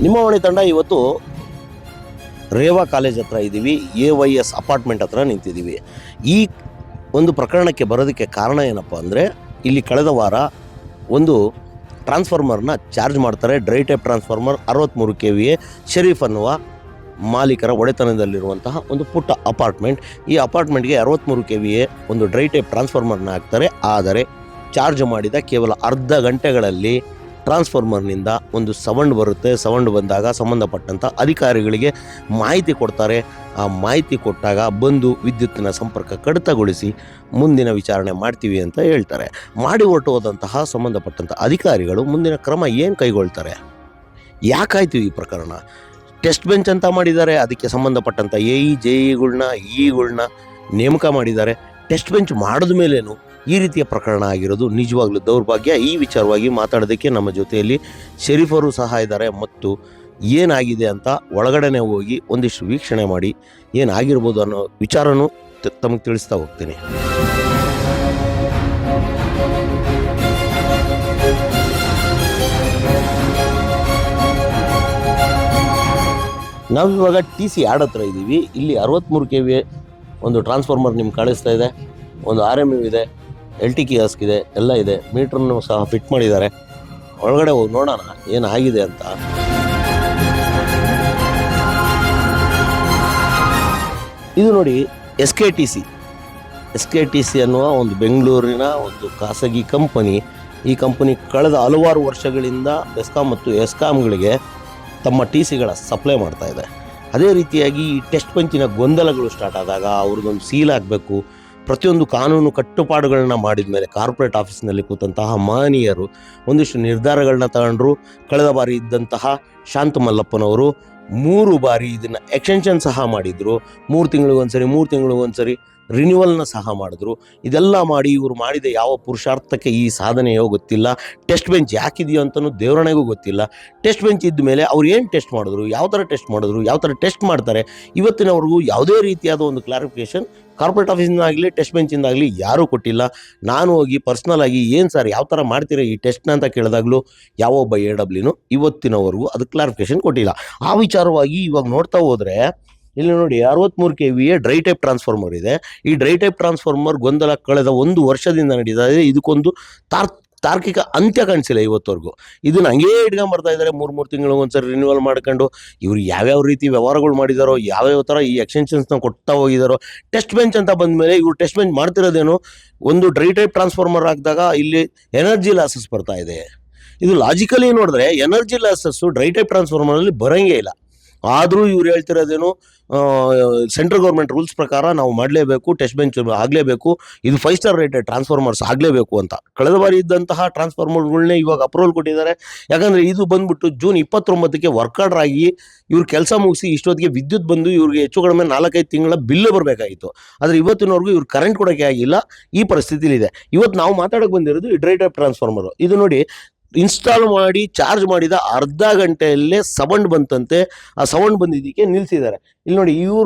ನಿಮ್ಮ ಮನೆ ತಂಡ ಇವತ್ತು ರೇವಾ ಕಾಲೇಜ್ ಹತ್ರ ಇದ್ದೀವಿ. AYS ಅಪಾರ್ಟ್ಮೆಂಟ್ ಹತ್ರ ನಿಂತಿದ್ದೀವಿ. ಈ ಒಂದು ಪ್ರಕರಣಕ್ಕೆ ಬರೋದಕ್ಕೆ ಕಾರಣ ಏನಪ್ಪ ಅಂದರೆ, ಇಲ್ಲಿ ಕಳೆದ ವಾರ ಒಂದು ಟ್ರಾನ್ಸ್ಫಾರ್ಮರ್ನ ಚಾರ್ಜ್ ಮಾಡ್ತಾರೆ. Dry type transformer 63 KVA Sharif ಅನ್ನುವ ಮಾಲೀಕರ ಒಡೆತನದಲ್ಲಿರುವಂತಹ ಒಂದು ಪುಟ್ಟ ಅಪಾರ್ಟ್ಮೆಂಟ್. ಈ ಅಪಾರ್ಟ್ಮೆಂಟ್ಗೆ 63 KVA ಒಂದು ಡ್ರೈ ಟೈಪ್ ಟ್ರಾನ್ಸ್ಫಾರ್ಮರ್ನ ಹಾಕ್ತಾರೆ. ಆದರೆ ಚಾರ್ಜ್ ಮಾಡಿದ ಕೇವಲ ಅರ್ಧ ಗಂಟೆಗಳಲ್ಲಿ ಟ್ರಾನ್ಸ್ಫಾರ್ಮರ್ನಿಂದ ಒಂದು ಸೌಂಡ್ ಬರುತ್ತೆ. ಸೌಂಡ್ ಬಂದಾಗ ಸಂಬಂಧಪಟ್ಟಂಥ ಅಧಿಕಾರಿಗಳಿಗೆ ಮಾಹಿತಿ ಕೊಡ್ತಾರೆ. ಆ ಮಾಹಿತಿ ಕೊಟ್ಟಾಗ ಬಂದು ವಿದ್ಯುತ್ತಿನ ಸಂಪರ್ಕ ಕಡಿತಗೊಳಿಸಿ ಮುಂದಿನ ವಿಚಾರಣೆ ಮಾಡ್ತೀವಿ ಅಂತ ಹೇಳ್ತಾರೆ. ಮಾಡಿ ಹೊರಟು ಹೋದಂತಹ ಸಂಬಂಧಪಟ್ಟಂಥ ಅಧಿಕಾರಿಗಳು ಮುಂದಿನ ಕ್ರಮ ಏನು ಕೈಗೊಳ್ತಾರೆ? ಯಾಕಾಯಿತು ಈ ಪ್ರಕರಣ? ಟೆಸ್ಟ್ ಬೆಂಚ್ ಅಂತ ಮಾಡಿದ್ದಾರೆ. ಅದಕ್ಕೆ ಸಂಬಂಧಪಟ್ಟಂಥ JEಗಳನ್ನ ಇಗಳನ್ನ ನೇಮಕ ಮಾಡಿದ್ದಾರೆ. ಟೆಸ್ಟ್ ಬೆಂಚ್ ಮಾಡಿದ ಮೇಲೇನು ಈ ರೀತಿಯ ಪ್ರಕರಣ ಆಗಿರೋದು ನಿಜವಾಗ್ಲೂ ದೌರ್ಭಾಗ್ಯ. ಈ ವಿಚಾರವಾಗಿ ಮಾತಾಡೋದಕ್ಕೆ ನಮ್ಮ ಜೊತೆಯಲ್ಲಿ ಶರೀಫರು ಸಹ ಇದ್ದಾರೆ. ಮತ್ತು ಏನಾಗಿದೆ ಅಂತ ಒಳಗಡೆನೆ ಹೋಗಿ ಒಂದಿಷ್ಟು ವೀಕ್ಷಣೆ ಮಾಡಿ ಏನಾಗಿರ್ಬೋದು ಅನ್ನೋ ವಿಚಾರನೂ ತಮಗೆ ತಿಳಿಸ್ತಾ ಹೋಗ್ತೀನಿ. ನಾವಿವಾಗ TC ಯಾರ್ಡ್ ಹತ್ರ ಇದ್ದೀವಿ. ಇಲ್ಲಿ 63 KVA ಒಂದು ಟ್ರಾನ್ಸ್ಫಾರ್ಮರ್ ನಿಮ್ಗೆ ಕಾಣಿಸ್ತಾ ಇದೆ. ಒಂದು RMU ಇದೆ, LT ಕಿಯಾಸ್ಕ್ ಇದೆ, ಎಲ್ಲ ಇದೆ. ಮೀಟ್ರನ್ನು ಸಹ ಫಿಟ್ ಮಾಡಿದ್ದಾರೆ. ಒಳಗಡೆ ಹೋಗಿ ನೋಡೋಣ ಏನಾಗಿದೆ ಅಂತ. ಇದು ನೋಡಿ SKTC ಅನ್ನುವ ಒಂದು ಬೆಂಗಳೂರಿನ ಒಂದು ಖಾಸಗಿ ಕಂಪನಿ. ಈ ಕಂಪನಿ ಕಳೆದ ಹಲವಾರು ವರ್ಷಗಳಿಂದ ಬೆಸ್ಕಾಂ ಮತ್ತು ಎಸ್ಕಾಂಗಳಿಗೆ ತಮ್ಮ TCಗಳ ಸಪ್ಲೈ ಮಾಡ್ತಾ ಇದೆ. ಅದೇ ರೀತಿಯಾಗಿ ಈ ಟೆಸ್ಟ್ ಬೆಂಚಿನ ಗೊಂದಲಗಳು ಸ್ಟಾರ್ಟ್ ಆದಾಗ ಅವ್ರಿಗೊಂದು ಸೀಲ್ ಆಗಬೇಕು. ಪ್ರತಿಯೊಂದು ಕಾನೂನು ಕಟ್ಟುಪಾಡುಗಳನ್ನ ಮಾಡಿದ ಮೇಲೆ ಕಾರ್ಪೊರೇಟ್ ಆಫೀಸ್ನಲ್ಲಿ ಕೂತಂತಹ ಮಹನೀಯರು ಒಂದಿಷ್ಟು ನಿರ್ಧಾರಗಳನ್ನ ತಗೊಂಡ್ರು. ಕಳೆದ ಬಾರಿ ಇದ್ದಂತಹ ಶಾಂತ ಮಲ್ಲಪ್ಪನವರು 3 ಬಾರಿ ಇದನ್ನು ಎಕ್ಸ್ಟೆನ್ಷನ್ ಸಹ ಮಾಡಿದರು. 3 ತಿಂಗಳಿಗೊಂದ್ಸರಿ ರಿನ್ಯೂವಲ್ನ ಸಹ ಮಾಡಿದ್ರು. ಇದೆಲ್ಲ ಮಾಡಿ ಇವರು ಮಾಡಿದ ಯಾವ ಪುರುಷಾರ್ಥಕ್ಕೆ ಈ ಸಾಧನೆಯೋ ಗೊತ್ತಿಲ್ಲ. ಟೆಸ್ಟ್ ಬೆಂಚ್ ಯಾಕಿದೆಯೋ ಅಂತಲೂ ದೇವರಣೆಗೂ ಗೊತ್ತಿಲ್ಲ. ಟೆಸ್ಟ್ ಬೆಂಚ್ ಇದ್ದ ಮೇಲೆ ಅವ್ರು ಏನು ಟೆಸ್ಟ್ ಮಾಡಿದ್ರು, ಯಾವ ಥರ ಟೆಸ್ಟ್ ಮಾಡ್ತಾರೆ, ಇವತ್ತಿನವರೆಗೂ ಯಾವುದೇ ರೀತಿಯಾದ ಒಂದು ಕ್ಲಾರಿಫಿಕೇಷನ್ ಕಾರ್ಪೊರೇಟ್ ಆಫೀಸಿಂದಾಗಲಿ ಟೆಸ್ಟ್ ಬೆಂಚಿಂದಾಗಲಿ ಯಾರೂ ಕೊಟ್ಟಿಲ್ಲ. ನಾನು ಹೋಗಿ ಪರ್ಸ್ನಲ್ ಆಗಿ ಏನು ಸರ್ ಯಾವ ಥರ ಮಾಡ್ತೀರಾ ಈ ಟೆಸ್ಟ್ನ ಅಂತ ಕೇಳಿದಾಗಲೂ ಯಾವೊಬ್ಬ AWನು ಇವತ್ತಿನವರೆಗೂ ಅದು ಕ್ಲಾರಿಫಿಕೇಷನ್ ಕೊಟ್ಟಿಲ್ಲ. ಆ ವಿಚಾರವಾಗಿ ಇವಾಗ ನೋಡ್ತಾ ಹೋದರೆ ಇಲ್ಲಿ ನೋಡಿ 63 KVA ಡ್ರೈ ಟೈಪ್ ಟ್ರಾನ್ಸ್ಫಾರ್ಮರ್ ಇದೆ. ಈ ಡ್ರೈ ಟೈಪ್ ಟ್ರಾನ್ಸ್ಫಾರ್ಮರ್ ಗೊಂದಲ ಕಳೆದ 1 ವರ್ಷದಿಂದ ನಡೀತಾ ಇದೆ. ಇದಕ್ಕೊಂದು ತಾರ್ಕಿಕ ಅಂತ್ಯ ಕಾಣಿಸಿಲ್ಲ ಇವತ್ತವರೆಗೂ. ಇದನ್ನು ಹಂಗೇ ಇಟ್ಕೊಂಬರ್ತಾ ಇದ್ದಾರೆ. 3 ತಿಂಗಳಿಗೊಂದ್ಸರಿ ರಿನ್ಯೂವಲ್ ಮಾಡ್ಕೊಂಡು ಇವರು ಯಾವ್ಯಾವ ರೀತಿ ವ್ಯವಹಾರಗಳು ಮಾಡಿದಾರೋ, ಯಾವ್ಯಾವ ಥರ ಈ ಎಕ್ಸ್ಟೆನ್ಷನ್ಸ್ನ ಕೊಡ್ತಾ ಹೋಗಿದಾರೋ. ಟೆಸ್ಟ್ ಬೆಂಚ್ ಅಂತ ಬಂದ ಮೇಲೆ ಇವರು ಟೆಸ್ಟ್ ಬೆಂಚ್ ಮಾಡ್ತಿರೋದೇನು, ಒಂದು ಡ್ರೈ ಟೈಪ್ ಟ್ರಾನ್ಸ್ಫಾರ್ಮರ್ ಹಾಕಿದಾಗ ಇಲ್ಲಿ ಎನರ್ಜಿ ಲಾಸಸ್ ಬರ್ತಾ ಇದೆ. ಇದು ಲಾಜಿಕಲಿ ನೋಡಿದ್ರೆ ಎನರ್ಜಿ ಲಾಸಸ್ಸು ಡ್ರೈ ಟೈಪ್ ಟ್ರಾನ್ಸ್ಫಾರ್ಮರಲ್ಲಿ ಬರೋಂಗೇ ಇಲ್ಲ. ಆದರೂ ಇವ್ರು ಹೇಳ್ತಿರೋದೇನು, ಸೆಂಟ್ರಲ್ ಗೌರ್ಮೆಂಟ್ ರೂಲ್ಸ್ ಪ್ರಕಾರ ನಾವು ಮಾಡಲೇಬೇಕು, ಟೆಸ್ಟ್ ಬೆಂಚ್ ಆಗಲೇಬೇಕು, ಇದು 5 ಸ್ಟಾರ್ ರೇಟೆಡ್ ಟ್ರಾನ್ಸ್ಫಾರ್ಮರ್ಸ್ ಆಗಲೇಬೇಕು ಅಂತ. ಕಳೆದ ಬಾರಿ ಇದ್ದಂತಹ ಟ್ರಾನ್ಸ್ಫಾರ್ಮರ್ಗಳನ್ನೇ ಇವಾಗ ಅಪ್ರೂವಲ್ ಕೊಟ್ಟಿದ್ದಾರೆ. ಯಾಕಂದರೆ ಇದು ಬಂದ್ಬಿಟ್ಟು ಜೂನ್ 29ಕ್ಕೆ ವರ್ಕ್ ಆರ್ಡರ್ ಆಗಿ ಇವ್ರು ಕೆಲಸ ಮುಗಿಸಿ ಇಷ್ಟೊತ್ತಿಗೆ ವಿದ್ಯುತ್ ಬಂದು ಇವ್ರಿಗೆ ಹೆಚ್ಚು ಕಡಿಮೆ 4-5 ತಿಂಗಳ ಬಿಲ್ಲು ಬರಬೇಕಾಗಿತ್ತು. ಆದರೆ ಇವತ್ತಿನವರೆಗೂ ಇವ್ರು ಕರೆಂಟ್ ಕೊಡೋಕ್ಕೆ ಆಗಿಲ್ಲ. ಈ ಪರಿಸ್ಥಿತಿಲಿದೆ. ಇವತ್ತು ನಾವು ಮಾತಾಡೋಕೆ ಬಂದಿರೋದು ಈ ಡ್ರೈ ಟೈಪ್ ಟ್ರಾನ್ಸ್ಫಾರ್ಮರು. ಇದು ನೋಡಿ, ಇನ್ಸ್ಟಾಲ್ ಮಾಡಿ ಚಾರ್ಜ್ ಮಾಡಿದ ಅರ್ಧ ಗಂಟೆಯಲ್ಲೇ ಸೌಂಡ್ ಬಂತಂತೆ. ಆ ಸೌಂಡ್ ಬಂದಿದ್ದಕ್ಕೆ ನಿಲ್ಲಿಸಿದ್ದಾರೆ. ಇಲ್ಲಿ ನೋಡಿ,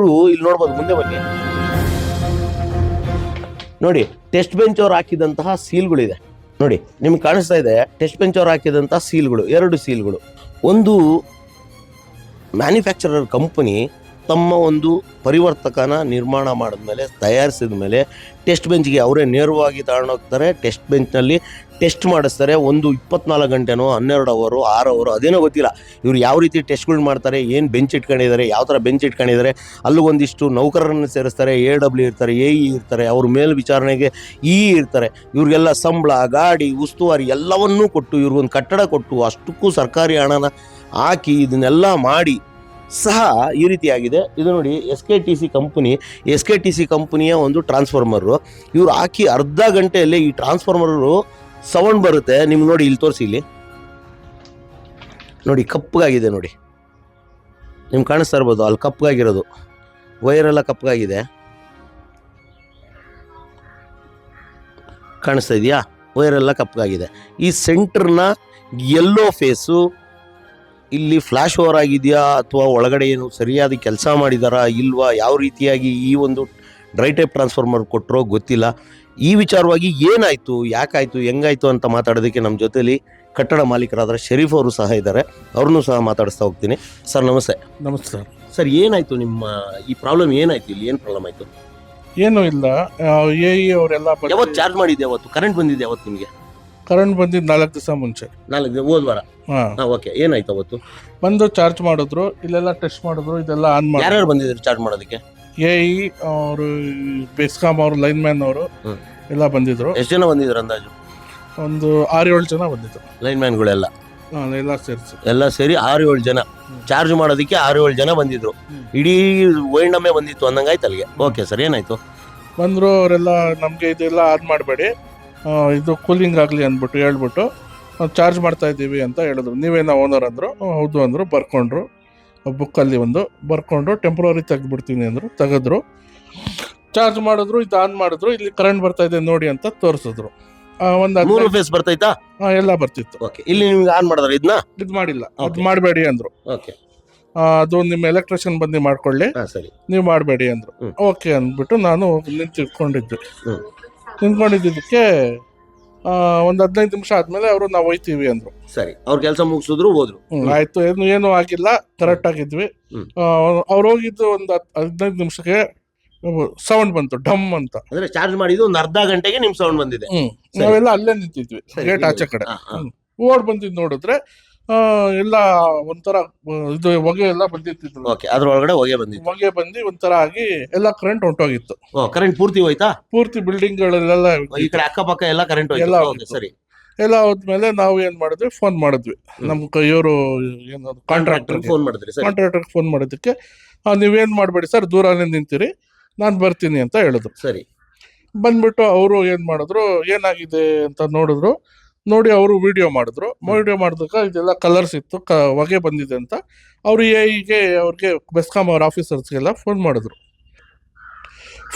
ಇಲ್ಲಿ ನೋಡ್ಬೋದು, ಮುಂದೆ ಬನ್ನಿ ನೋಡಿ. ಟೆಸ್ಟ್ ಬೆಂಚ್ ಅವ್ರು ಹಾಕಿದಂತಹ ಸೀಲ್ಗಳಿದೆ ನೋಡಿ, ನಿಮ್ಗೆ ಕಾಣಿಸ್ತಾ ಇದೆ. ಟೆಸ್ಟ್ ಬೆಂಚ್ ಅವ್ರು ಹಾಕಿದಂತಹ ಸೀಲ್ಗಳು, 2 ಸೀಲ್ಗಳು. ಒಂದು ಮ್ಯಾನುಫ್ಯಾಕ್ಚರರ್ ಕಂಪನಿ ತಮ್ಮ ಒಂದು ಪರಿವರ್ತಕನ ನಿರ್ಮಾಣ ಮಾಡಿದ್ಮೇಲೆ, ತಯಾರಿಸಿದ ಮೇಲೆ ಟೆಸ್ಟ್ ಬೆಂಚ್ಗೆ ಅವರೇ ನೇರವಾಗಿ ತಗೊಂಡೋಗ್ತಾರೆ. ಟೆಸ್ಟ್ ಬೆಂಚ್ನಲ್ಲಿ ಟೆಸ್ಟ್ ಮಾಡಿಸ್ತಾರೆ. ಒಂದು 24 ಗಂಟೆನೋ 12 ಅವರು 6 ಅವರು ಅದೇನೋ ಗೊತ್ತಿಲ್ಲ. ಇವ್ರು ಯಾವ ರೀತಿ ಟೆಸ್ಟ್ಗಳು ಮಾಡ್ತಾರೆ, ಏನು ಬೆಂಚ್ ಇಟ್ಕೊಂಡಿದ್ದಾರೆ, ಯಾವ ಥರ ಬೆಂಚ್ ಇಟ್ಕೊಂಡಿದ್ದಾರೆ. ಅಲ್ಲೂ ಒಂದಿಷ್ಟು ನೌಕರರನ್ನು ಸೇರಿಸ್ತಾರೆ. AW ಇರ್ತಾರೆ, AE ಇರ್ತಾರೆ, ಅವ್ರ ಮೇಲ್ ವಿಚಾರಣೆಗೆ ಇರ್ತಾರೆ. ಇವ್ರಿಗೆಲ್ಲ ಸಂಬಳ, ಗಾಡಿ, ಉಸ್ತುವಾರಿ ಎಲ್ಲವನ್ನೂ ಕೊಟ್ಟು ಇವ್ರಿಗೊಂದು ಕಟ್ಟಡ ಕೊಟ್ಟು ಅಷ್ಟಕ್ಕೂ ಸರ್ಕಾರಿ ಹಣನ ಹಾಕಿ ಇದನ್ನೆಲ್ಲ ಮಾಡಿ ಸಹ ಈ ರೀತಿಯಾಗಿದೆ. ಇದು ನೋಡಿ, SKTC ಕಂಪನಿಯ ಒಂದು ಟ್ರಾನ್ಸ್ಫಾರ್ಮರು. ಇವರು ಹಾಕಿ ಅರ್ಧ ಗಂಟೆಯಲ್ಲೇ ಈ ಟ್ರಾನ್ಸ್ಫಾರ್ಮರು ಸೌಂಡ್ ಬರುತ್ತೆ. ನಿಮ್ಗೆ ನೋಡಿ, ಇಲ್ಲಿ ತೋರಿಸಿ, ಇಲ್ಲಿ ನೋಡಿ, ಕಪ್ಪಗಾಗಿದೆ ನೋಡಿ, ನಿಮ್ಗೆ ಕಾಣಿಸ್ತಾ ಇರ್ಬೋದು. ಅಲ್ಲಿ ಕಪ್ಪಗಾಗಿರೋದು ವೈರೆಲ್ಲ ಕಪ್ಪಗಾಗಿದೆ, ಕಾಣಿಸ್ತಾ ಇದೆಯಾ? ವೈರೆಲ್ಲ ಕಪ್ಪಗಾಗಿದೆ. ಈ ಸೆಂಟ್ರನ್ನ ಯೆಲ್ಲೋ ಫೇಸು ಇಲ್ಲಿ ಫ್ಲ್ಯಾಶ್ ಓವರ್ ಆಗಿದೆಯಾ ಅಥವಾ ಒಳಗಡೆ ಏನು ಸರಿಯಾದ ಕೆಲಸ ಮಾಡಿದಾರಾ ಇಲ್ವಾ, ಯಾವ ರೀತಿಯಾಗಿ ಈ ಒಂದು ಡ್ರೈ ಟೈಪ್ ಟ್ರಾನ್ಸ್ಫಾರ್ಮರ್ ಕೊಟ್ಟರೋ ಗೊತ್ತಿಲ್ಲ. ಈ ವಿಚಾರವಾಗಿ ಏನಾಯಿತು, ಯಾಕಾಯಿತು, ಹೆಂಗಾಯಿತು ಅಂತ ಮಾತಾಡೋದಕ್ಕೆ ನಮ್ಮ ಜೊತೆಲಿ ಕಟ್ಟಡ ಮಾಲೀಕರಾದ ಶರೀಫ್ ಅವರು ಸಹ ಇದ್ದಾರೆ, ಅವ್ರನ್ನೂ ಸಹ ಮಾತಾಡಿಸ್ತಾ ಹೋಗ್ತೀನಿ. ಸರ್ ನಮಸ್ತೆ. ನಮಸ್ಕಾರ. ಸರ್ ಏನಾಯ್ತು ನಿಮ್ಮ ಈ ಪ್ರಾಬ್ಲಮ್ ಏನಾಯ್ತು, ಇಲ್ಲಿ ಏನು ಪ್ರಾಬ್ಲಮ್ ಆಯ್ತು? ಏನೂ ಇಲ್ಲ, ಎ ಇ ಅವರೆಲ್ಲ ಯಾವತ್ತು ಚಾರ್ಜ್ ಮಾಡಿದ್ದೆ, ಅವತ್ತು ಕರೆಂಟ್ ಬಂದಿದೆ ಯಾವತ್ತು ನಿಮಗೆ? ಕರೆಂಟ್ ಬಂದಿದ್ದು 4 ದಿವಸ ಮುಂಚೆ. 4 ದಿನ ಹೋದ ವಾರ. ಹಾಂ, ಓಕೆ, ಏನಾಯ್ತು ಅವತ್ತು? ಬಂದು ಚಾರ್ಜ್ ಮಾಡಿದ್ರು, ಇಲ್ಲೆಲ್ಲ ಟೆಸ್ಟ್ ಮಾಡಿದ್ರು, ಇದೆಲ್ಲ ಆನ್ ಮಾಡಿ. ಯಾರ್ಯಾರು ಬಂದಿದ್ರು ಚಾರ್ಜ್ ಮಾಡೋದಕ್ಕೆ? ಎ ಇ ಅವರು, ಬೆಸ್ಕಾಂ ಅವರು, ಲೈನ್ ಮ್ಯಾನ್ ಅವರು ಎಲ್ಲ ಬಂದಿದ್ರು. ಎಷ್ಟು ಜನ ಬಂದಿದ್ರು ಅಂದಾಜು? ಒಂದು 6-7 ಜನ ಬಂದಿದ್ರು, ಲೈನ್ ಮ್ಯಾನ್ಗಳೆಲ್ಲ ಎಲ್ಲ ಸೇರಿಸಿ. ಎಲ್ಲ ಸೇರಿ 6-7 ಜನ ಚಾರ್ಜ್ ಮಾಡೋದಕ್ಕೆ 6-7 ಜನ ಬಂದಿದ್ರು. ಇಡೀ ವೈಂಡಮ್ಮೆ ಬಂದಿತ್ತು ಅಂದಂಗಾಯ್ತು ಅಲ್ಲಿಗೆ. ಓಕೆ ಸರ್, ಏನಾಯ್ತು? ಬಂದರು ಅವರೆಲ್ಲ, ನಮಗೆ ಇದೆಲ್ಲ ಆನ್ ಮಾಡಬೇಡಿ, ಇದು ಕೂಲಿಂಗ್ ಆಗಲಿ ಅಂದ್ಬಿಟ್ಟು ಹೇಳ್ಬಿಟ್ಟು ಚಾರ್ಜ್ ಮಾಡ್ತಾ ಇದ್ದೀವಿ ಅಂತ ಹೇಳಿದ್ರು. ನೀವೇನೋ ಓನರ್ ಅಂದರು. ಹೌದು ಅಂದರು. ಬರ್ಕೊಂಡ್ರು, ಬುಕ್ಕಲ್ಲಿ ಒಂದು ಬರ್ಕೊಂಡ್ರು. ಟೆಂಪ್ರವರಿ ತೆಗೆದ್ಬಿಡ್ತೀನಿ ಅಂದರು, ತೆಗೆದ್ರು. ಚಾರ್ಜ್ ಮಾಡಿದ್ರು, ಇದು ಆನ್ ಮಾಡಿದ್ರು. ಇಲ್ಲಿ ಕರೆಂಟ್ ಬರ್ತಾ ಇದೆ ನೋಡಿ ಅಂತ ತೋರಿಸಿದ್ರು. ಒಂದು 3 ಫೇಸ್ ಬರ್ತಾಯ್ತಾ? ಎಲ್ಲ ಬರ್ತಿತ್ತು. ಓಕೆ, ಇಲ್ಲಿ ನಿಮ್ಗೆ ಆನ್ ಮಾಡಿದ್ರೆ ಇದನ್ನ ಇದು ಮಾಡಿಲ್ಲ, ಅದು ಮಾಡಬೇಡಿ ಅಂದರು. ಓಕೆ, ಅದು ನಿಮ್ಮ ಎಲೆಕ್ಟ್ರಿಷಿಯನ್ ಬಂದು ಮಾಡ್ಕೊಳ್ಳಿ, ಸರಿ, ನೀವು ಮಾಡಬೇಡಿ ಅಂದರು. ಓಕೆ ಅಂದ್ಬಿಟ್ಟು ನಾನು ನಿಂತ್ಕೊಂಡಿದ್ದೆ. ನಿಂತ್ಕೊಂಡಿದ್ದಕ್ಕೆ ಒಂದು 15 ನಿಮಿಷ ಆದಮೇಲೆ ಅವರು ನಾವು ಹೋಯ್ತೀವಿ ಅಂದರು. ಸರಿ, ಅವ್ರ ಕೆಲಸ ಮುಗಿಸಿದ್ರು, ಹೋದ್ರು. ಆಯಿತು, ಏನೂ ಆಗಿಲ್ಲ, ಕರೆಕ್ಟ್ ಆಗಿದ್ವಿ. ಅವ್ರು ಹೋಗಿದ್ದು ಒಂದು 15 ನಿಮಿಷಕ್ಕೆ ಸೌಂಡ್ ಬಂತು, ಡಮ್ ಅಂತ. ಅಂದ್ರೆ ಚಾರ್ಜ್ ಮಾಡಿದ್ದು ಒಂದು ಅರ್ಧ ಗಂಟೆಗೆ ನಿಮ್ ಸೌಂಡ್ ಬಂದಿದೆ. ನಾವೆಲ್ಲ ಅಲ್ಲೇ ನಿಂತಿದ್ವಿ, ಗೇಟ್ ಆಚೆ ಕಡೆ. ಓಡ್ ಬಂದಿದ್ದು ನೋಡಿದ್ರೆ ಎಲ್ಲ ಒಂಥರ ಇದು ಹೊಗೆ ಎಲ್ಲ ಬಂದಿತ್ತು. ಓಕೆ, ಅದ್ರ ಒಳಗಡೆ ಹೊಗೆ ಬಂದಿತ್ತು. ಹೊಗೆ ಬಂದು ಒಂಥರ ಆಗಿ ಎಲ್ಲ ಕರೆಂಟ್ ಹೊಂಟೋಗಿತ್ತು. ಕರೆಂಟ್ ಪೂರ್ತಿ ಹೋಯ್ತಾ? ಪೂರ್ತಿ ಬಿಲ್ಡಿಂಗ್ ಗಳೆಲ್ಲ ಈ ಕಡೆ ಅಕ್ಕಪಕ್ಕ ಎಲ್ಲ ಕರೆಂಟ್ ಎಲ್ಲ ಹೋಯ್ತು. ಸರಿ, ಎಲ್ಲ ಹೋದ್ಮೇಲೆ ನಾವು ಏನ್ ಮಾಡಿದ್ವಿ, ಫೋನ್ ಮಾಡಿದ್ವಿ ನಮ್ಮ ಇವರು ಏನು ಕಾಂಟ್ರಾಕ್ಟರ್ ಫೋನ್ ಮಾಡಿದ್ರಿ. ಕಾಂಟ್ರಾಕ್ಟರ್ ಫೋನ್ ಮಾಡಿದ್ದಕ್ಕೆ ನೀವೇನ್ ಮಾಡಬೇಡಿ ಸರ್, ದೂರನೇ ನಿಂತಿರಿ, ನಾನು ಬರ್ತೀನಿ ಅಂತ ಹೇಳಿದ್ರು. ಸರಿ, ಬಂದ್ಬಿಟ್ಟು ಅವರು ಏನ್ ಮಾಡಿದ್ರು, ಏನಾಗಿದೆ ಅಂತ ನೋಡಿದ್ರು. ನೋಡಿ ಅವರು ವಿಡಿಯೋ ಮಾಡಿದ್ರು. ವಿಡಿಯೋ ಮಾಡಿದಾಗ ಇದೆಲ್ಲ ಕಲರ್ಸ್ ಇತ್ತು, ಹೊಗೆ ಬಂದಿದೆ ಅಂತ. ಅವರು ಎಗೆ ಅವ್ರಿಗೆ ಬೆಸ್ಕಾಂ ಅವ್ರ ಆಫೀಸರ್ಸ್ಗೆಲ್ಲ ಫೋನ್ ಮಾಡಿದ್ರು.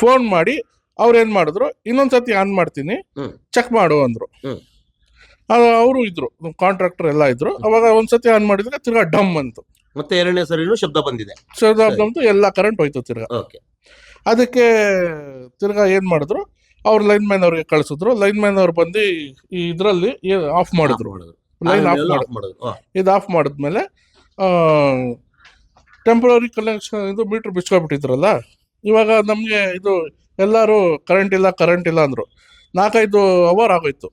ಫೋನ್ ಮಾಡಿ ಅವ್ರು ಏನು ಮಾಡಿದ್ರು, ಇನ್ನೊಂದ್ಸತಿ ಆನ್ ಮಾಡ್ತೀನಿ, ಚೆಕ್ ಮಾಡು ಅಂದರು. ಅವರು ಇದ್ರು, ಕಾಂಟ್ರಾಕ್ಟರ್ ಎಲ್ಲ ಇದ್ರು. ಅವಾಗ ಒಂದ್ಸತಿ ಆನ್ ಮಾಡಿದ್ರೆ ತಿರ್ಗಾ ಡಮ್ ಅಂತು. ಮತ್ತೆ ಎರಡನೇ ಸರಿನೂ ಶಬ್ದ ಬಂದಿದೆ. ಶಬ್ದ ಬಂತು, ಎಲ್ಲ ಕರೆಂಟ್ ಹೋಯ್ತು ತಿರ್ಗಾ. ಅದಕ್ಕೆ ತಿರ್ಗಾ ಏನು ಮಾಡಿದ್ರು, ಅವ್ರು ಲೈನ್ ಮ್ಯಾನ್ ಅವ್ರಿಗೆ ಕಳಿಸಿದ್ರು. ಲೈನ್ ಮ್ಯಾನ್ ಅವ್ರು ಬಂದು ಈ ಇದರಲ್ಲಿ ಆಫ್ ಮಾಡಿದ್ರು, ಲೈನ್ ಆಫ್ ಮಾಡಿದ್ರು. ಇದು ಆಫ್ ಮಾಡಿದ್ಮೇಲೆ ಟೆಂಪ್ರವರಿ ಕನೆಕ್ಷನ್ ಇದು ಮೀಟ್ರ್ ಬಿಚ್ಕೊಬಿಟ್ಟಿದ್ರಲ್ಲ. ಇವಾಗ ನಮಗೆ ಇದು ಎಲ್ಲರೂ ಕರೆಂಟ್ ಇಲ್ಲ ಅಂದರು. 4-5 ಅವರ್ ಆಗೋಯ್ತು.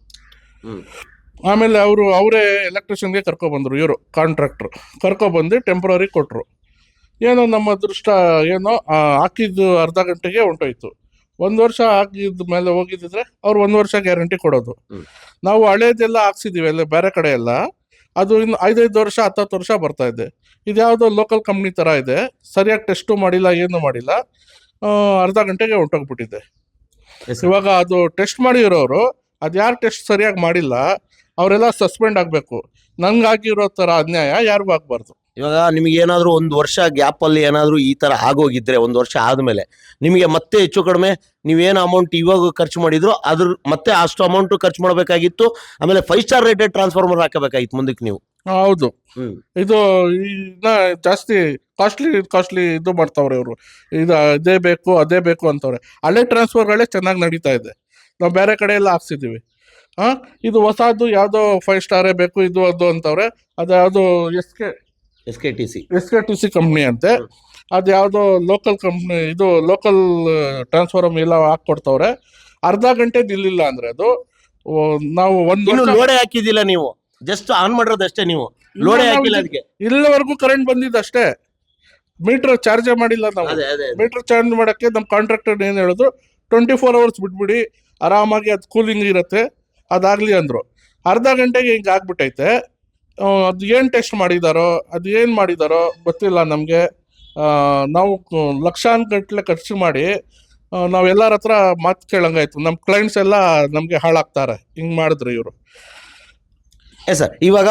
ಆಮೇಲೆ ಅವರೇ ಎಲೆಕ್ಟ್ರಿಷಿಯನ್ಗೆ ಕರ್ಕೊಬಂದರು, ಇವರು ಕಾಂಟ್ರಾಕ್ಟ್ರು ಕರ್ಕೊಬಂದು ಟೆಂಪ್ರವರಿ ಕೊಟ್ಟರು. ಏನೋ ನಮ್ಮ ಅದೃಷ್ಟ, ಏನೋ ಹಾಕಿದ್ದು ಅರ್ಧ ಗಂಟೆಗೆ ಹೊಂಟೋಯ್ತು. 1 ವರ್ಷ ಆಗಿದ ಮೇಲೆ ಹೋಗಿದ್ದಿದ್ರೆ ಅವ್ರು 1 ವರ್ಷ ಗ್ಯಾರಂಟಿ ಕೊಡೋದು. ನಾವು ಹಳೇದೆಲ್ಲ ಹಾಕ್ಸಿದೀವಿ ಎಲ್ಲ ಬೇರೆ ಕಡೆ ಎಲ್ಲ, ಅದು ಇನ್ನು 5-5 ವರ್ಷ 10 ವರ್ಷ ಬರ್ತಾ ಇದೆ. ಇದ್ಯಾವುದೋ ಲೋಕಲ್ ಕಂಪ್ನಿ ಥರ ಇದೆ, ಸರಿಯಾಗಿ ಟೆಸ್ಟು ಮಾಡಿಲ್ಲ, ಏನು ಮಾಡಿಲ್ಲ, ಅರ್ಧ ಗಂಟೆಗೆ ಹೊಂಟೋಗ್ಬಿಟ್ಟಿದೆ. ಇವಾಗ ಅದು ಟೆಸ್ಟ್ ಮಾಡಿರೋರು ಅದು ಯಾರು ಟೆಸ್ಟ್ ಸರಿಯಾಗಿ ಮಾಡಿಲ್ಲ ಅವರೆಲ್ಲ ಸಸ್ಪೆಂಡ್ ಆಗಬೇಕು. ನಂಗಾಗಿರೋ ಥರ ಅನ್ಯಾಯ ಯಾರಿಗೂ ಆಗಬಾರ್ದು. ಇವಾಗ ನಿಮಗೆ ಏನಾದರೂ 1 ವರ್ಷ ಗ್ಯಾಪಲ್ಲಿ ಏನಾದರೂ ಈ ಥರ ಆಗೋಗಿದ್ರೆ, 1 ವರ್ಷ ಆದಮೇಲೆ ನಿಮಗೆ ಮತ್ತೆ ಹೆಚ್ಚು ಕಡಿಮೆ ನೀವೇನು ಅಮೌಂಟ್ ಇವಾಗ ಖರ್ಚು ಮಾಡಿದ್ರು ಅದ್ರ ಮತ್ತೆ ಅಷ್ಟು ಅಮೌಂಟು ಖರ್ಚು ಮಾಡಬೇಕಾಗಿತ್ತು. ಆಮೇಲೆ 5 ಸ್ಟಾರ್ ರೇಟೆಡ್ ಟ್ರಾನ್ಸ್ಫಾರ್ಮರ್ ಹಾಕಬೇಕಾಗಿತ್ತು ಮುಂದಕ್ಕೆ ನೀವು. ಹೌದು, ಇದು ಇನ್ನ ಜಾಸ್ತಿ ಕಾಸ್ಟ್ಲಿ ಇದು ಮಾಡ್ತಾವ್ರೆ ಅವರು. ಇದೇ ಬೇಕು ಅದೇ ಬೇಕು ಅಂತವ್ರೆ. ಹಳೆ ಟ್ರಾನ್ಸ್ಫರ್ಗಳೇ ಚೆನ್ನಾಗಿ ನಡೀತಾ ಇದೆ, ನಾವು ಬೇರೆ ಕಡೆ ಎಲ್ಲ ಹಾಕ್ಸಿದ್ದೀವಿ. ಇದು ಹೊಸದು ಯಾವುದೋ 5 ಸ್ಟಾರೇ ಬೇಕು, ಇದು ಅದು ಅಂತವ್ರೆ. ಅದು ಯಾವುದೋ S K T C company ಅಂತೆ. ಅದು ಯಾವುದೋ ಲೋಕಲ್ ಕಂಪ್ನಿ, ಇದು ಲೋಕಲ್ ಟ್ರಾನ್ಸ್ಫಾರ್ಮ್ ಎಲ್ಲ ಹಾಕ್ಕೊಡ್ತವ್ರೆ. ಅರ್ಧ ಗಂಟೆ ನಿಲ್ಲಿಲ್ಲ ಅಂದ್ರೆ ಅದು ನಾವು ಲೋಡೆ ಹಾಕಿದಿಲ್ಲ, ನೀವು ಜಸ್ಟ್ ಆನ್ ಮಾಡಿರೋದಷ್ಟೇ, ನೀವು ಲೋಡೆ ಹಾಕಿಲ್ಲ. ಅದಕ್ಕೆ ಇಲ್ಲಿವರೆಗೂ ಕರೆಂಟ್ ಬಂದಿದ್ದಷ್ಟೇ, ಮೀಟರ್ ಚಾರ್ಜೇ ಮಾಡಿಲ್ಲ ನಾವು. ಮೀಟರ್ ಚಾರ್ಜ್ ಮಾಡೋಕ್ಕೆ ನಮ್ಮ ಕಾಂಟ್ರಾಕ್ಟರ್ ಏನು ಹೇಳಿದ್ರು, 24 ಅವರ್ಸ್ ಬಿಟ್ಬಿಡಿ, ಆರಾಮಾಗಿ ಅದು ಕೂಲಿಂಗ್ ಇರುತ್ತೆ, ಅದಾಗಲಿ ಅಂದರು. ಅರ್ಧ ಗಂಟೆಗೆ ಹಿಂಗೆ ಆಗ್ಬಿಟ್ಟೈತೆ. ಅದು ಏನು ಟೆಸ್ಟ್ ಮಾಡಿದಾರೋ ಅದು ಏನು ಮಾಡಿದಾರೋ ಗೊತ್ತಿಲ್ಲ ನಮಗೆ. ನಾವು ಲಕ್ಷಾನುಗಟ್ಟಲೆ ಖರ್ಚು ಮಾಡಿ ನಾವೆಲ್ಲರ ಹತ್ರ ಮಾತು ಕೇಳಂಗಾಯ್ತು. ನಮ್ಮ ಕ್ಲೈಂಟ್ಸ್ ಎಲ್ಲ ನಮಗೆ ಹಾಳಾಗ್ತಾರೆ ಹಿಂಗೆ ಮಾಡಿದ್ರು ಇವರು. ಸರ್ ಇವಾಗ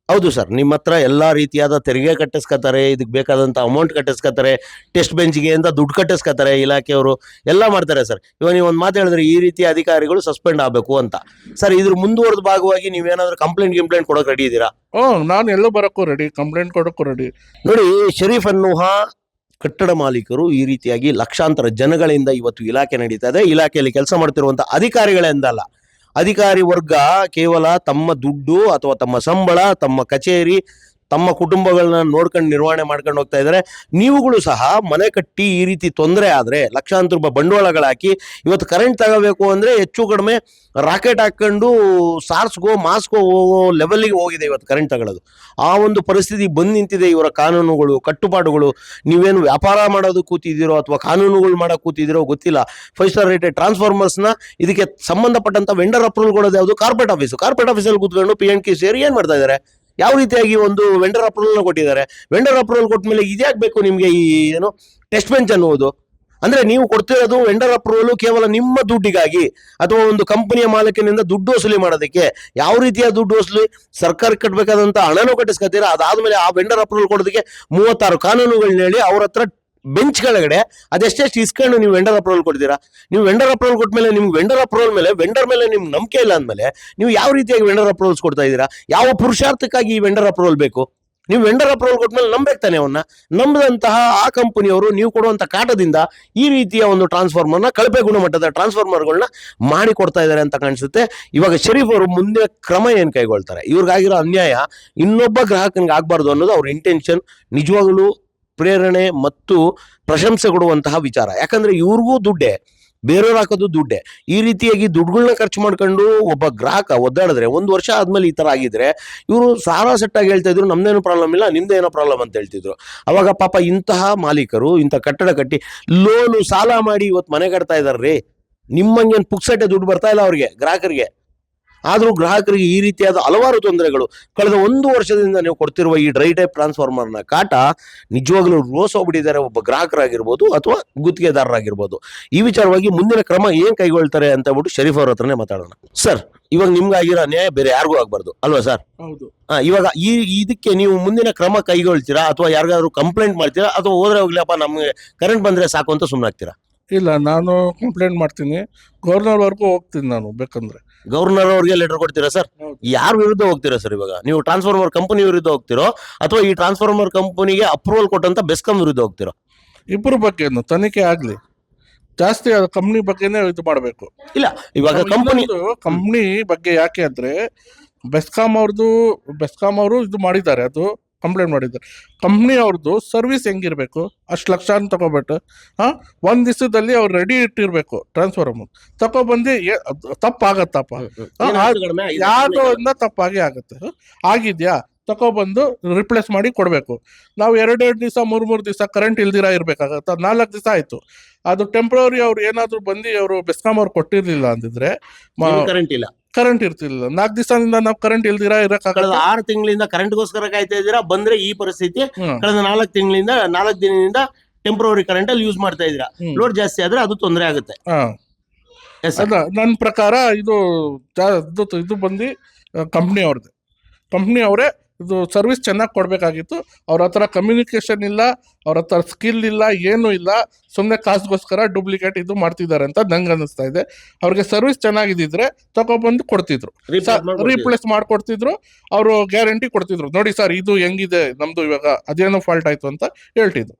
ಹೌದು ಸರ್, ನಿಮ್ಮ ಹತ್ರ ಎಲ್ಲ ರೀತಿಯಾದ ತೆರಿಗೆ ಕಟ್ಟಿಸ್ಕೊತಾರೆ, ಇದಕ್ಕೆ ಬೇಕಾದಂಥ ಅಮೌಂಟ್ ಕಟ್ಟಿಸ್ಕೊತಾರೆ, ಟೆಸ್ಟ್ ಬೆಂಚ್ಗೆ ಅಂತ ದುಡ್ಡು ಕಟ್ಟಿಸ್ಕೊತಾರೆ, ಇಲಾಖೆಯವರು ಎಲ್ಲ ಮಾಡ್ತಾರೆ ಸರ್. ಇವಾಗ ನೀವು ಒಂದು ಮಾತು ಹೇಳಿದ್ರೆ, ಈ ರೀತಿ ಅಧಿಕಾರಿಗಳು ಸಸ್ಪೆಂಡ್ ಆಗಬೇಕು ಅಂತ. ಸರ್ ಇದ್ರ ಮುಂದುವರೆದ ಭಾಗವಾಗಿ ನೀವೇನಾದ್ರೂ ಕಂಪ್ಲೇಂಟ್ ಕೊಡೋಕೆ ರೆಡಿ ಇದ್ದೀರಾ? ನಾನು ಎಲ್ಲೋ ಬರೋಕ್ಕೂ ರೆಡಿ, ಕಂಪ್ಲೇಂಟ್ ಕೊಡೋಕ್ಕೂ ರೆಡಿ. ನೋಡಿ, ಶರೀಫ್ ಅನ್ನುವ ಕಟ್ಟಡ ಮಾಲೀಕರು ಈ ರೀತಿಯಾಗಿ ಲಕ್ಷಾಂತರ ಜನಗಳಿಂದ ಇವತ್ತು ಇಲಾಖೆ ನಡೀತಾ ಇದೆ. ಇಲಾಖೆಯಲ್ಲಿ ಕೆಲಸ ಮಾಡ್ತಿರುವಂಥ ಅಧಿಕಾರಿಗಳಿಂದಲ್ಲ, ಅಧಿಕಾರಿ ವರ್ಗ ಕೇವಲ ತಮ್ಮ ದುಡ್ಡು ಅಥವಾ ತಮ್ಮ ಸಂಬಳ, ತಮ್ಮ ಕಚೇರಿ, ತಮ್ಮ ಕುಟುಂಬಗಳನ್ನ ನೋಡ್ಕೊಂಡು ನಿರ್ವಹಣೆ ಮಾಡ್ಕೊಂಡು ಹೋಗ್ತಾ ಇದ್ದಾರೆ. ನೀವುಗಳು ಸಹ ಮನೆ ಕಟ್ಟಿ ಈ ರೀತಿ ತೊಂದರೆ ಆದರೆ ಲಕ್ಷಾಂತರ ರೂಪಾಯಿ ಬಂಡವಾಳಗಳು ಹಾಕಿ ಇವತ್ತು ಕರೆಂಟ್ ತಗೋಬೇಕು ಅಂದರೆ ಹೆಚ್ಚು ಕಡಿಮೆ ರಾಕೆಟ್ ಹಾಕ್ಕೊಂಡು ಸಾರ್ಸ್ಗೋ ಮಾಸ್ಕೋ ಹೋಗೋ ಲೆವೆಲ್ಗೆ ಹೋಗಿದೆ ಇವತ್ತು ಕರೆಂಟ್ ತಗೊಳ್ಳೋದು. ಆ ಒಂದು ಪರಿಸ್ಥಿತಿ ಬಂದು ನಿಂತಿದೆ. ಇವರ ಕಾನೂನುಗಳು, ಕಟ್ಟುಪಾಡುಗಳು, ನೀವೇನು ವ್ಯಾಪಾರ ಮಾಡೋದು ಕೂತಿದ್ದೀರೋ ಅಥವಾ ಕಾನೂನುಗಳು ಮಾಡೋಕೆ ಕೂತಿದ್ದೀರೋ ಗೊತ್ತಿಲ್ಲ. 5 ಸ್ಟಾರ್ ರೇಟೆಡ್ ಟ್ರಾನ್ಸ್ಫಾರ್ಮರ್ಸ್ನ ಇದಕ್ಕೆ ಸಂಬಂಧಪಟ್ಟಂತ ವೆಂಡರ್ ಅಪ್ರೂವಲ್ ಕೊಡೋದು ಯಾವುದು? ಕಾರ್ಪೊರೇಟ್ ಆಫೀಸಲ್ಲಿ ಕೂತ್ಕೊಂಡು PNK ಸೇರಿ ಏನು ಮಾಡ್ತಾ ಇದ್ದಾರೆ? ಯಾವ ರೀತಿಯಾಗಿ ಒಂದು ವೆಂಡರ್ ಅಪ್ರೂವಲ್ ಕೊಟ್ಟಿದ್ದಾರೆ. ವೆಂಡರ್ ಅಪ್ರೂವಲ್ ಕೊಟ್ಟ ಮೇಲೆ ಇದ್ಯಾಕೆ ಬೇಕು ನಿಮಗೆ ಈ ಏನು ಟೆಸ್ಟ್ ಬೆಂಚ್ ಅನ್ನುವುದು? ಅಂದ್ರೆ ನೀವು ಕೊಡ್ತಿರೋದು ವೆಂಡರ್ ಅಪ್ರೂವಲ್ ಕೇವಲ ನಿಮ್ಮ ದುಡ್ಡಿಗಾಗಿ ಅಥವಾ ಒಂದು ಕಂಪನಿಯ ಮಾಲೀಕನಿಂದ ದುಡ್ಡು ವಸೂಲಿ ಮಾಡೋದಕ್ಕೆ. ಯಾವ ರೀತಿಯ ದುಡ್ಡು ವಸೂಲಿ? ಸರ್ಕಾರಕ್ಕೆ ಕಟ್ಟಬೇಕಾದಂತ ಹಣನೂ ಕಟ್ಟಿಸ್ಕೊತೀರಾ, ಅದಾದ್ಮೇಲೆ ಆ ವೆಂಡರ್ ಅಪ್ರೂವಲ್ ಕೊಡೋದಕ್ಕೆ 36 ಕಾನೂನುಗಳನ್ನ ಹೇಳಿ ಅವ್ರ ಹತ್ರ ಬೆಂಚ್ ಕೆಳಗಡೆ ಅದೆಷ್ಟೆಷ್ಟು ಇಸ್ಕೊಂಡು ನೀವು ವೆಂಡರ್ ಅಪ್ರೂವಲ್ ಕೊಡ್ತೀರಾ? ನೀವು ವೆಂಡರ್ ಅಪ್ರೂವಲ್ ಕೊಟ್ಟ ಮೇಲೆ ನಿಮ್ಗೆ ವೆಂಡರ್ ಅಪ್ರೂವಲ್ ಮೇಲೆ ವೆಂಡರ್ ಮೇಲೆ ನಿಮ್ಗೆ ನಂಬಿಕೆ ಇಲ್ಲ ಅಂದಮೇಲೆ ನೀವು ಯಾವ ರೀತಿಯಾಗಿ ವೆಂಡರ್ ಅಪ್ರೂವಲ್ಸ್ ಕೊಡ್ತಾ ಇದ್ದೀರಾ? ಯಾವ ಪುರುಷಾರ್ಥಕ್ಕಾಗಿ ಈ ವೆಂಡರ್ ಅಪ್ರೂವಲ್ ಬೇಕು? ನೀವು ವೆಂಡರ್ ಅಪ್ರೂವಲ್ ಕೊಟ್ಮೇಲೆ ನಂಬೇಕು ತಾನೆ ಅವನ್ನ. ನಂಬದಂತಹ ಆ ಕಂಪನಿಯವರು ನೀವು ಕೊಡುವಂತ ಕಾಟದಿಂದ ಈ ರೀತಿಯ ಒಂದು ಟ್ರಾನ್ಸ್ಫಾರ್ಮರ್ನ, ಕಳಪೆ ಗುಣಮಟ್ಟದ ಟ್ರಾನ್ಸ್ಫಾರ್ಮರ್ಗಳನ್ನ ಮಾಡಿ ಕೊಡ್ತಾ ಇದ್ದಾರೆ ಅಂತ ಕಾಣಿಸುತ್ತೆ. ಇವಾಗ ಶರೀಫ್ ಅವರು ಮುಂದೆ ಕ್ರಮ ಏನ್ ಕೈಗೊಳ್ತಾರೆ? ಇವ್ರಿಗಾಗಿರೋ ಅನ್ಯಾಯ ಇನ್ನೊಬ್ಬ ಗ್ರಾಹಕನಿಗೆ ಆಗ್ಬಾರ್ದು ಅನ್ನೋದು ಅವ್ರ ಇಂಟೆನ್ಷನ್. ನಿಜವಾಗ್ಲೂ ಪ್ರೇರಣೆ ಮತ್ತು ಪ್ರಶಂಸೆ ಕೊಡುವಂತಹ ವಿಚಾರ. ಯಾಕಂದ್ರೆ ಇವ್ರಿಗೂ ದುಡ್ಡೇ, ಬೇರೆಯವ್ರು ಹಾಕೋದು ದುಡ್ಡೇ. ಈ ರೀತಿಯಾಗಿ ದುಡ್ಡುಗಳನ್ನ ಖರ್ಚು ಮಾಡ್ಕೊಂಡು ಒಬ್ಬ ಗ್ರಾಹಕ ಒದ್ದಾಡಿದ್ರೆ 1 ವರ್ಷ ಆದ್ಮೇಲೆ ಈ ತರ ಆಗಿದ್ರೆ ಇವರು ಸಾರಾ ಸೆಟ್ಟಾಗಿ ಹೇಳ್ತಾ ಇದ್ರು, ನಮ್ದೇನೋ ಪ್ರಾಬ್ಲಮ್ ಇಲ್ಲ, ನಿಮ್ದೇನೋ ಪ್ರಾಬ್ಲಮ್ ಅಂತ ಹೇಳ್ತಿದ್ರು. ಅವಾಗ ಪಾಪ ಇಂತಹ ಮಾಲೀಕರು ಇಂಥ ಕಟ್ಟಡ ಕಟ್ಟಿ ಲೋನು ಸಾಲ ಮಾಡಿ ಇವತ್ತು ಮನೆ ಕಟ್ತಾ ಇದಾರ್ರಿ. ನಿಮ್ಮಂಗೇನು ಪುಕ್ಸಟ್ಟೆ ದುಡ್ಡು ಬರ್ತಾ ಇಲ್ಲ ಅವ್ರಿಗೆ, ಗ್ರಾಹಕರಿಗೆ. ಆದ್ರೂ ಗ್ರಾಹಕರಿಗೆ ಈ ರೀತಿಯಾದ ಹಲವಾರು ತೊಂದರೆಗಳು. ಕಳೆದ 1 ವರ್ಷದಿಂದ ನೀವು ಕೊಡ್ತಿರುವ ಈ ಡ್ರೈ ಟೈಪ್ ಟ್ರಾನ್ಸ್ಫಾರ್ಮರ್ನ ಕಾಟ ನಿಜವಾಗ್ಲೂ ರೋಸೋಗ್ಬಿಟ್ಟಿದ್ದಾರೆ ಒಬ್ಬ ಗ್ರಾಹಕರಾಗಿರ್ಬೋದು ಅಥವಾ ಗುತ್ತಿಗೆದಾರರಾಗಿರ್ಬೋದು. ಈ ವಿಚಾರವಾಗಿ ಮುಂದಿನ ಕ್ರಮ ಏನ್ ಕೈಗೊಳ್ತಾರೆ ಅಂತ ಹೇಳ್ಬಿಟ್ಟು ಶರೀಫ್ ಅವ್ರ ಹತ್ರನೇ ಮಾತಾಡೋಣ. ಸರ್, ಇವಾಗ ನಿಮ್ಗೆ ಆಗಿರೋ ಅನ್ಯಾಯ ಬೇರೆ ಯಾರಿಗೂ ಆಗ್ಬಾರ್ದು ಅಲ್ವಾ ಸರ್? ಹೌದು. ಇವಾಗ ಇದಕ್ಕೆ ನೀವು ಮುಂದಿನ ಕ್ರಮ ಕೈಗೊಳ್ತೀರಾ ಅಥವಾ ಯಾರಿಗಾದ್ರು ಕಂಪ್ಲೇಂಟ್ ಮಾಡ್ತೀರಾ ಅಥವಾ ಹೋದ್ರೆ ಹೋಗ್ಲಪ್ಪ ನಮ್ಗೆ ಕರೆಂಟ್ ಬಂದ್ರೆ ಸಾಕು ಅಂತ ಸುಮ್ಮನಾಗ್ತೀರಾ? ಇಲ್ಲ, ನಾನು ಕಂಪ್ಲೇಂಟ್ ಮಾಡ್ತೀನಿ. ಗವರ್ನರ್ವರೆಗೂ ಹೋಗ್ತೀನಿ ನಾನು ಬೇಕಂದ್ರೆ. ಗವರ್ನರ್ ಅವ್ರಿಗೆ ಲೆಟರ್ ಕೊಡ್ತೀರಾ ಸರ್? ಯಾರ ವಿರುದ್ಧ ಹೋಗ್ತೀರಾ ಸರ್? ಇವಾಗ ನೀವು ಟ್ರಾನ್ಸ್ಫಾರ್ಮರ್ ಕಂಪನಿ ವಿರುದ್ಧ ಹೋಗ್ತಿರೋ ಅಥವಾ ಈ ಟ್ರಾನ್ಸ್ಫಾರ್ಮರ್ ಕಂಪನಿಗೆ ಅಪ್ರೂವಲ್ ಕೊಟ್ಟಂತ ಬೆಸ್ಕಾಂ ವಿರುದ್ಧ ಹೋಗ್ತಿರೋ? ಇಬ್ಬರ ಬಗ್ಗೆನು ತನಿಖೆ ಆಗ್ಲಿ. ಜಾಸ್ತಿ ಕಂಪ್ನಿ ಬಗ್ಗೆನೇ ಇದು ಮಾಡಬೇಕು. ಇಲ್ಲ, ಇವಾಗ ಕಂಪ್ನಿ ಬಗ್ಗೆ ಯಾಕೆ ಅಂದ್ರೆ ಬೆಸ್ಕಾಂ ಅವರು ಇದು ಮಾಡಿದ್ದಾರೆ, ಅದು ಕಂಪ್ಲೇಂಟ್ ಮಾಡಿದ್ದಾರೆ. ಕಂಪ್ನಿ ಅವ್ರದ್ದು ಸರ್ವಿಸ್ ಹೆಂಗಿರ್ಬೇಕು? ಅಷ್ಟು ಲಕ್ಷ ತಗೋಬಿಟ್ಟು 1 ದಿವಸದಲ್ಲಿ ಅವ್ರು ರೆಡಿ ಇಟ್ಟಿರ್ಬೇಕು. ಟ್ರಾನ್ಸ್ಫಾರ್ಮರ್ ತಗೊಬಂದು ತಪ್ಪಾಗತ್ತಪ್ಪ, ಯಾವ್ದೋ ತಪ್ಪಾಗಿ ಆಗತ್ತೆ. ಆಗಿದ್ಯಾ ತಗೊಬಂದು ರಿಪ್ಲೇಸ್ ಮಾಡಿ ಕೊಡ್ಬೇಕು. ನಾವು 2 ದಿವಸ 3 ದಿವಸ ಕರೆಂಟ್ ಇಲ್ದಿರ ಇರ್ಬೇಕಾಗತ್ತ. 4 ದಿವಸ ಆಯ್ತು. ಅದು ಟೆಂಪ್ರವರಿ ಅವ್ರು ಏನಾದ್ರು ಬಂದು ಅವರು ಬೆಸ್ಕಾಂ ಅವ್ರು ಕೊಟ್ಟಿರ್ಲಿಲ್ಲ ಅಂದಿದ್ರೆ ಕರೆಂಟ್ ಇರ್ತಿರ್ಲಿಲ್ಲ. 4 ದಿವಸದಿಂದ ನಾವು ಕರೆಂಟ್ ಇಲ್ದಿರ ಇರಕ್ಕಾಗಲ್ಲ. 6 ತಿಂಗಳಿಂದ ಕರೆಂಟ್ಗೋಸ್ಕರ ಕಾಯ್ತಾ ಇದ್ದೀರಾ. ಬಂದ್ರೆ ಈ ಪರಿಸ್ಥಿತಿ. ಕಳೆದ 4 ದಿನದಿಂದ ಟೆಂಪ್ರವರಿ ಕರೆಂಟ್ ಅಲ್ಲಿ ಯೂಸ್ ಮಾಡ್ತಾ ಇದ್ದೀರಾ. ಲೋಡ್ ಜಾಸ್ತಿ ಆದ್ರೆ ಅದು ತೊಂದರೆ ಆಗುತ್ತೆ. ನನ್ನ ಪ್ರಕಾರ ಇದು ಬಂದು ಕಂಪ್ನಿ ಅವರೇ ಇದು ಸರ್ವಿಸ್ ಚೆನ್ನಾಗಿ ಕೊಡ್ಬೇಕಾಗಿತ್ತು. ಅವ್ರ ಹತ್ರ ಕಮ್ಯುನಿಕೇಶನ್ ಇಲ್ಲ, ಅವ್ರ ಹತ್ರ ಸ್ಕಿಲ್ ಇಲ್ಲ, ಏನೂ ಇಲ್ಲ. ಸುಮ್ಮನೆ ಕಾಸ್ಗೋಸ್ಕರ ಡೂಪ್ಲಿಕೇಟ್ ಇದು ಮಾಡ್ತಿದ್ದಾರೆ ಅಂತ ನಂಗೆ ಅನಿಸ್ತಾ ಇದೆ. ಅವ್ರಿಗೆ ಸರ್ವಿಸ್ ಚೆನ್ನಾಗಿದ್ದಿದ್ರೆ ತಗೊಬಂದು ಕೊಡ್ತಿದ್ರು, ರೀಪ್ಲೇಸ್ ಮಾಡ್ಕೊಡ್ತಿದ್ರು. ಅವರು ಗ್ಯಾರಂಟಿ ಕೊಡ್ತಿದ್ರು, ನೋಡಿ ಸರ್ ಇದು ಹೆಂಗಿದೆ ನಮ್ದು, ಇವಾಗ ಅದೇನೋ ಫಾಲ್ಟ್ ಆಯ್ತು ಅಂತ ಹೇಳ್ತಿದ್ರು.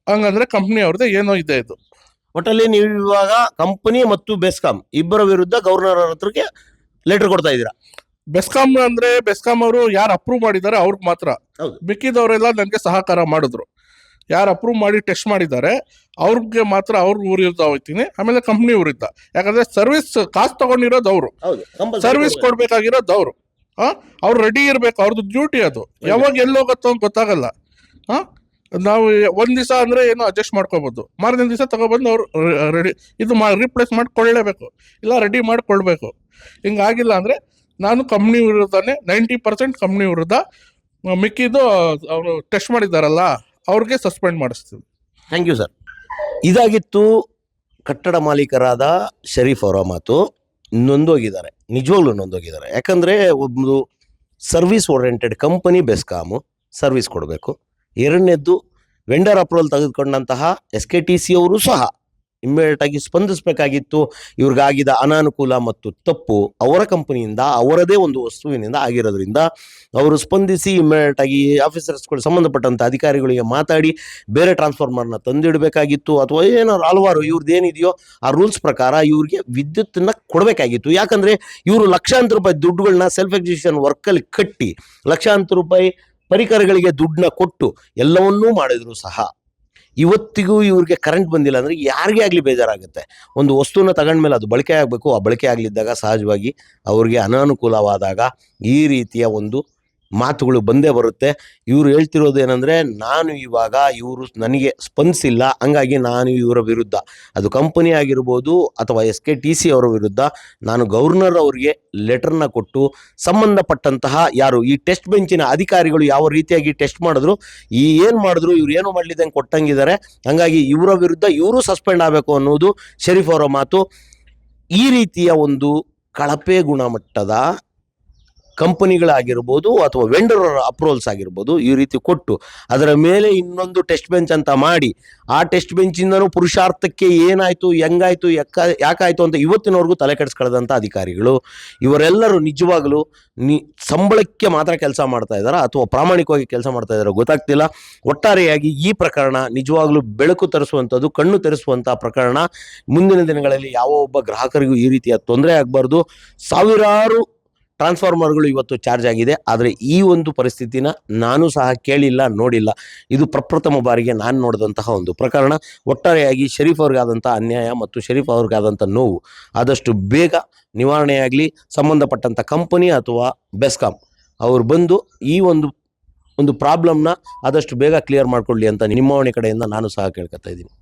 ಹಂಗಂದ್ರೆ ಕಂಪ್ನಿ ಅವ್ರದ್ದು ಏನೋ ಇದೆ. ಇದು ಒಟ್ಟಲ್ಲಿ ನೀವು ಇವಾಗ ಕಂಪನಿ ಮತ್ತು ಬೆಸ್ಕಾಂ ಇಬ್ಬರ ವಿರುದ್ಧ ಗವರ್ನರ್ ಹತ್ರಕ್ಕೆ ಲೆಟರ್ ಕೊಡ್ತಾ ಇದ್ದೀರಾ. ಬೆಸ್ಕಾಂ ಅವರು ಯಾರು ಅಪ್ರೂವ್ ಮಾಡಿದ್ದಾರೆ ಅವ್ರಿಗೆ ಮಾತ್ರ. ಮಿಕ್ಕಿದವರೆಲ್ಲ ನನಗೆ ಸಹಕಾರ ಮಾಡಿದ್ರು. ಯಾರು ಅಪ್ರೂವ್ ಮಾಡಿ ಟೆಸ್ಟ್ ಮಾಡಿದ್ದಾರೆ ಅವ್ರಿಗೆ ಮಾತ್ರ ಅವ್ರ ವಿರುದ್ಧ ಹೋಗ್ತೀನಿ. ಆಮೇಲೆ ಕಂಪ್ನಿ ವಿರುದ್ಧ. ಯಾಕಂದ್ರೆ ಸರ್ವಿಸ್ ಕಾಸು ತಗೊಂಡಿರೋದು ಅವರು, ಸರ್ವಿಸ್ ಕೊಡ್ಬೇಕಾಗಿರೋದು ಅವರು. ಅವ್ರು ರೆಡಿ ಇರ್ಬೇಕು, ಅವ್ರದ್ದು ಡ್ಯೂಟಿ ಅದು. ಯಾವಾಗ ಎಲ್ಲೋಗತ್ತೋ ಅಂತ ಗೊತ್ತಾಗಲ್ಲ. ನಾವು 1 ದಿವಸ ಅಂದ್ರೆ ಏನೋ ಅಡ್ಜಸ್ಟ್ ಮಾಡ್ಕೋಬಹುದು, ಮಾರನೇ ದಿವಸ ತಗೊಬಂದು ಅವ್ರು ರೆಡಿ ಇದು ರಿಪ್ಲೇಸ್ ಮಾಡ್ಕೊಳ್ಳೇಬೇಕು, ಇಲ್ಲ ರೆಡಿ ಮಾಡ್ಕೊಳ್ಬೇಕು. ಹಿಂಗಾಗಿಲ್ಲ ಅಂದ್ರೆ ನಾನು ಕಂಪ್ನಿ ವಿರುದ್ಧನೇ 90% ಕಂಪ್ನಿ ವಿರುದ್ಧ. ಮಿಕ್ಕಿದ್ದು ಅವರು ಟೆಸ್ಟ್ ಮಾಡಿದಾರಲ್ಲ ಅವ್ರಿಗೆ ಸಸ್ಪೆಂಡ್ ಮಾಡಿಸ್ತೀವಿ. Thank you sir. ಇದಾಗಿತ್ತು ಕಟ್ಟಡ ಮಾಲೀಕರಾದ ಶರೀಫ್ ಅವರ ಮಾತು. ನೊಂದೋಗಿದ್ದಾರೆ, ನಿಜವಾಗ್ಲೂ ನೊಂದೋಗಿದ್ದಾರೆ. ಯಾಕಂದರೆ ಒಂದು service oriented company BESCOM service ಕೊಡಬೇಕು. ಎರಡನೇದ್ದು ವೆಂಡರ್ ಅಪ್ರೂವಲ್ ತೆಗೆದುಕೊಂಡಂತಹ SKTC ಅವರು ಸಹ ಇಮ್ಮಿಡಿಯೇಟ್ ಆಗಿ ಸ್ಪಂದಿಸಬೇಕಾಗಿತ್ತು. ಇವ್ರಿಗಾಗಿದ ಅನಾನುಕೂಲ ಮತ್ತು ತಪ್ಪು ಅವರ ಕಂಪನಿಯಿಂದ ಅವರದೇ ಒಂದು ವಸ್ತುವಿನಿಂದ ಆಗಿರೋದ್ರಿಂದ ಅವರು ಸ್ಪಂದಿಸಿ ಇಮ್ಮಿಡಿಯೇಟ್ ಆಗಿ ಆಫೀಸರ್ಸ್ಗಳು ಸಂಬಂಧಪಟ್ಟಂಥ ಅಧಿಕಾರಿಗಳಿಗೆ ಮಾತಾಡಿ ಬೇರೆ ಟ್ರಾನ್ಸ್ಫಾರ್ಮರ್ನ ತಂದಿಡಬೇಕಾಗಿತ್ತು, ಅಥವಾ ಏನಾದ್ರು ಹಲವಾರು ಇವ್ರದ್ದು ಏನಿದೆಯೋ ಆ ರೂಲ್ಸ್ ಪ್ರಕಾರ ಇವ್ರಿಗೆ ವಿದ್ಯುತ್ತನ್ನು ಕೊಡಬೇಕಾಗಿತ್ತು. ಯಾಕಂದರೆ ಇವರು ಲಕ್ಷಾಂತರ ರೂಪಾಯಿ ದುಡ್ಡುಗಳನ್ನ ಸೆಲ್ಫ್ ಎಕ್ಸಿಕ್ಯೂಷನ್ ವರ್ಕಲ್ಲಿ ಕಟ್ಟಿ ಲಕ್ಷಾಂತರ ರೂಪಾಯಿ ಪರಿಕರಗಳಿಗೆ ದುಡ್ಡನ್ನ ಕೊಟ್ಟು ಎಲ್ಲವನ್ನೂ ಮಾಡಿದ್ರು ಸಹ ಇವತ್ತಿಗೂ ಇವ್ರಿಗೆ ಕರೆಂಟ್ ಬಂದಿಲ್ಲ ಅಂದರೆ ಯಾರಿಗೇ ಆಗಲಿ ಬೇಜಾರಾಗುತ್ತೆ. ಒಂದು ವಸ್ತುನ ತಗೊಂಡ್ಮೇಲೆ ಅದು ಬಳಕೆ ಆಗಬೇಕು. ಆ ಬಳಕೆ ಆಗಲಿದ್ದಾಗ ಸಹಜವಾಗಿ ಅವ್ರಿಗೆ ಅನಾನುಕೂಲವಾದಾಗ ಈ ರೀತಿಯ ಒಂದು ಮಾತುಗಳು ಬಂದೇ ಬರುತ್ತೆ. ಇವರು ಹೇಳ್ತಿರೋದು ಏನಂದರೆ, ನಾನು ಇವಾಗ ಇವರು ನನಗೆ ಸ್ಪಂದಿಸಿಲ್ಲ, ಹಂಗಾಗಿ ನಾನು ಇವರ ವಿರುದ್ಧ, ಅದು ಕಂಪನಿ ಆಗಿರ್ಬೋದು ಅಥವಾ SKTC ಅವರ ವಿರುದ್ಧ ನಾನು ಗವರ್ನರ್ ಅವರಿಗೆ ಲೆಟರ್ನ ಕೊಟ್ಟು ಸಂಬಂಧಪಟ್ಟಂತಹ ಯಾರು ಈ ಟೆಸ್ಟ್ ಬೆಂಚಿನ ಅಧಿಕಾರಿಗಳು ಯಾವ ರೀತಿಯಾಗಿ ಟೆಸ್ಟ್ ಮಾಡಿದ್ರು, ಏನು ಮಾಡಿದ್ರು, ಇವ್ರು ಏನು ಮಾಡಲಿದ್ದಂಗೆ ಕೊಟ್ಟಂಗಿದ್ದಾರೆ, ಹಂಗಾಗಿ ಇವರ ವಿರುದ್ಧ ಇವರು ಸಸ್ಪೆಂಡ್ ಆಗಬೇಕು ಅನ್ನೋದು ಶರೀಫ್ ಅವರ ಮಾತು. ಈ ರೀತಿಯ ಒಂದು ಕಳಪೆ ಗುಣಮಟ್ಟದ ಕಂಪನಿಗಳಾಗಿರ್ಬೋದು ಅಥವಾ ವೆಂಡರ್ ಅಪ್ರೂವಲ್ಸ್ ಆಗಿರ್ಬೋದು ಈ ರೀತಿ ಕೊಟ್ಟು ಅದರ ಮೇಲೆ ಇನ್ನೊಂದು ಟೆಸ್ಟ್ ಬೆಂಚ್ ಅಂತ ಮಾಡಿ ಆ ಟೆಸ್ಟ್ ಬೆಂಚಿಂದನೂ ಪುರುಷಾರ್ಥಕ್ಕೆ ಏನಾಯಿತು, ಹೆಂಗಾಯಿತು, ಯಾಕಾಯಿತು ಅಂತ ಇವತ್ತಿನವರೆಗೂ ತಲೆ ಕೆಡಿಸ್ಕೊಳ್ಳೋದಂಥ ಅಧಿಕಾರಿಗಳು ಇವರೆಲ್ಲರೂ ನಿಜವಾಗಲೂ ಸಂಬಳಕ್ಕೆ ಮಾತ್ರ ಕೆಲಸ ಮಾಡ್ತಾ ಇದ್ದಾರಾ ಅಥವಾ ಪ್ರಾಮಾಣಿಕವಾಗಿ ಕೆಲಸ ಮಾಡ್ತಾ ಇದ್ದಾರೋ ಗೊತ್ತಾಗ್ತಿಲ್ಲ. ಒಟ್ಟಾರೆಯಾಗಿ ಈ ಪ್ರಕರಣ ನಿಜವಾಗ್ಲೂ ಬೆಳಕು ತರಿಸುವಂಥದ್ದು, ಕಣ್ಣು ತೆರೆಸುವಂಥ ಪ್ರಕರಣ. ಮುಂದಿನ ದಿನಗಳಲ್ಲಿ ಯಾವ ಒಬ್ಬ ಗ್ರಾಹಕರಿಗೂ ಈ ರೀತಿಯ ತೊಂದರೆ ಆಗಬಾರ್ದು. ಸಾವಿರಾರು ಟ್ರಾನ್ಸ್ಫಾರ್ಮರ್ಗಳು ಇವತ್ತು ಚಾರ್ಜ್ ಆಗಿದೆ, ಆದರೆ ಈ ಒಂದು ಪರಿಸ್ಥಿತಿನ ನಾನು ಸಹ ಕೇಳಿಲ್ಲ, ನೋಡಿಲ್ಲ. ಇದು ಪ್ರಪ್ರಥಮ ಬಾರಿಗೆ ನಾನು ನೋಡಿದಂತಹ ಒಂದು ಪ್ರಕರಣ. ಒಟ್ಟಾರೆಯಾಗಿ ಶರೀಫ್ ಅವ್ರಿಗಾದಂಥ ಅನ್ಯಾಯ ಮತ್ತು ಶರೀಫ್ ಅವ್ರಿಗಾದಂಥ ನೋವು ಆದಷ್ಟು ಬೇಗ ನಿವಾರಣೆಯಾಗಲಿ. ಸಂಬಂಧಪಟ್ಟಂಥ ಕಂಪನಿ ಅಥವಾ ಬೆಸ್ಕಾಂ ಅವರು ಬಂದು ಈ ಒಂದು ಪ್ರಾಬ್ಲಮ್ನ ಆದಷ್ಟು ಬೇಗ ಕ್ಲಿಯರ್ ಮಾಡಿಕೊಳ್ಳಿ ಅಂತ ನಿಮ್ಮ ಕಡೆಯಿಂದ ನಾನು ಸಹ ಕೇಳ್ಕೊತಾ ಇದ್ದೀನಿ.